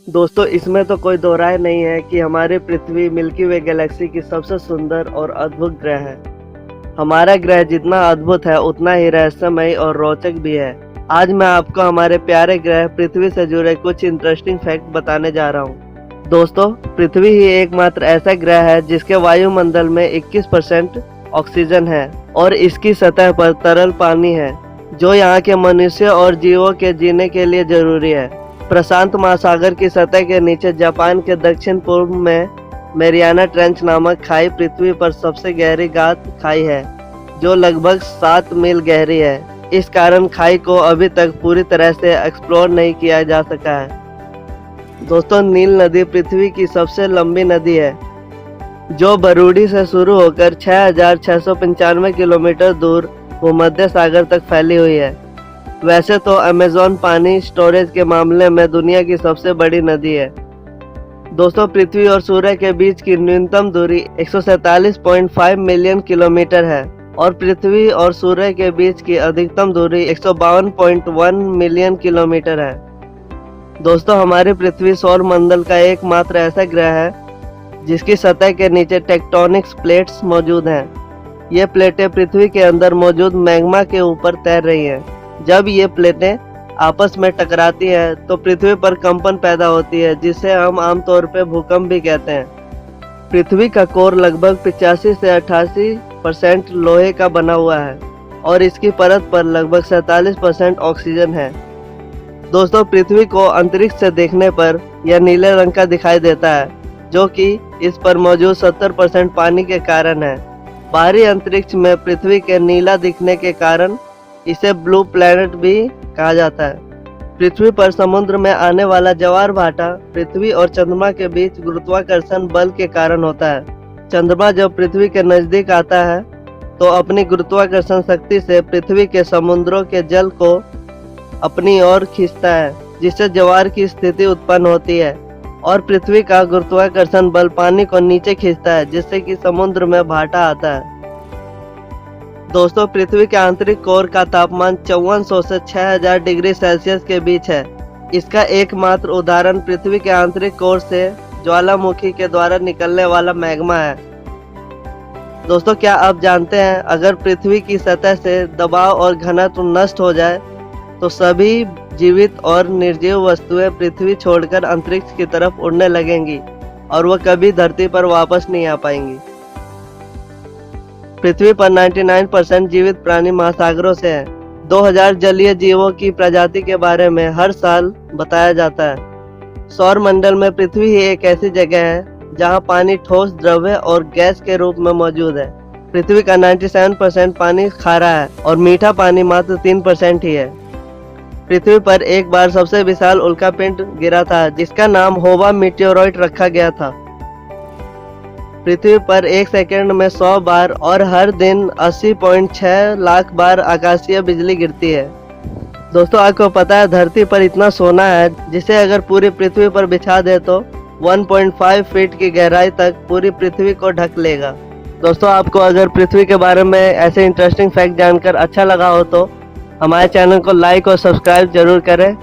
दोस्तों इसमें तो कोई दो राय नहीं है कि हमारी पृथ्वी मिल्की वे गैलेक्सी की सबसे सुंदर और अद्भुत ग्रह है। हमारा ग्रह जितना अद्भुत है उतना ही रहस्यमय और रोचक भी है। आज मैं आपको हमारे प्यारे ग्रह पृथ्वी से जुड़े कुछ इंटरेस्टिंग फैक्ट बताने जा रहा हूँ। दोस्तों पृथ्वी ही एकमात्र ऐसा ग्रह है जिसके वायुमंडल में 21% ऑक्सीजन है और इसकी सतह पर तरल पानी है जो यहाँ के मनुष्य और जीवों के जीने के लिए जरूरी है। प्रशांत महासागर की सतह के नीचे जापान के दक्षिण पूर्व में मैरियाना ट्रेंच नामक खाई पृथ्वी पर सबसे गहरी गाद खाई है जो लगभग 7 मील गहरी है। इस कारण खाई को अभी तक पूरी तरह से एक्सप्लोर नहीं किया जा सका है। दोस्तों नील नदी पृथ्वी की सबसे लंबी नदी है जो बरूडी से शुरू होकर 6,695 किलोमीटर दूर भूमध्य सागर तक फैली हुई है। वैसे तो अमेज़न पानी स्टोरेज के मामले में दुनिया की सबसे बड़ी नदी है। दोस्तों पृथ्वी और सूर्य के बीच की न्यूनतम दूरी 147.5 मिलियन किलोमीटर है और पृथ्वी और सूर्य के बीच की अधिकतम दूरी 152.1 मिलियन किलोमीटर है। दोस्तों हमारी पृथ्वी सौर मंडल का एकमात्र ऐसा ग्रह है जिसकी सतह के नीचे टेक्टोनिक्स प्लेट्स मौजूद हैं। ये प्लेटें पृथ्वी के अंदर मौजूद मैग्मा के ऊपर तैर रही हैं। जब ये प्लेटें आपस में टकराती हैं तो पृथ्वी पर कंपन पैदा होती है जिसे हम आमतौर पर भूकंप भी कहते हैं। पृथ्वी का कोर लगभग 85 से 88% लोहे का बना हुआ है और इसकी परत पर लगभग 47% ऑक्सीजन है। दोस्तों पृथ्वी को अंतरिक्ष से देखने पर यह नीले रंग का दिखाई देता है जो कि इस पर मौजूद 70% पानी के कारण है। बाहरी अंतरिक्ष में पृथ्वी के नीला दिखने के कारण इसे ब्लू प्लैनेट भी कहा जाता है। पृथ्वी पर समुद्र में आने वाला ज्वार भाटा पृथ्वी और चंद्रमा के बीच गुरुत्वाकर्षण बल के कारण होता है। चंद्रमा जब पृथ्वी के नजदीक आता है तो अपनी गुरुत्वाकर्षण शक्ति से पृथ्वी के समुद्रों के जल को अपनी ओर खींचता है जिससे ज्वार की स्थिति उत्पन्न होती है और पृथ्वी का गुरुत्वाकर्षण बल पानी को नीचे खींचता है जिससे कि समुद्र में भाटा आता है। दोस्तों पृथ्वी के आंतरिक कोर का तापमान 5400 से 6000 डिग्री सेल्सियस के बीच है। इसका एकमात्र उदाहरण पृथ्वी के आंतरिक कोर से ज्वालामुखी के द्वारा निकलने वाला मैग्मा है। दोस्तों क्या आप जानते हैं अगर पृथ्वी की सतह से दबाव और घनत्व नष्ट हो जाए तो सभी जीवित और निर्जीव वस्तुएं पृथ्वी छोड़कर अंतरिक्ष की तरफ उड़ने लगेंगी और वह कभी धरती पर वापस नहीं आ पाएंगी। पृथ्वी पर 99% जीवित प्राणी महासागरों से हैं। 2000 जलीय जीवों की प्रजाति के बारे में हर साल बताया जाता है। सौर मंडल में पृथ्वी ही एक ऐसी जगह है जहां पानी ठोस द्रव्य और गैस के रूप में मौजूद है। पृथ्वी का 97% पानी खारा है और मीठा पानी मात्र 3% ही है। पृथ्वी पर एक बार सबसे विशाल उल्कापिंड गिरा था जिसका नाम होवा मीटियोरॉइड रखा गया था। पृथ्वी पर एक सेकंड में 100 बार और हर दिन 80.6 लाख बार आकाशीय बिजली गिरती है। दोस्तों आपको पता है धरती पर इतना सोना है जिसे अगर पूरी पृथ्वी पर बिछा दे तो 1.5 फीट की गहराई तक पूरी पृथ्वी को ढक लेगा। दोस्तों आपको अगर पृथ्वी के बारे में ऐसे इंटरेस्टिंग फैक्ट जानकर अच्छा लगा हो तो हमारे चैनल को लाइक और सब्सक्राइब जरूर करें।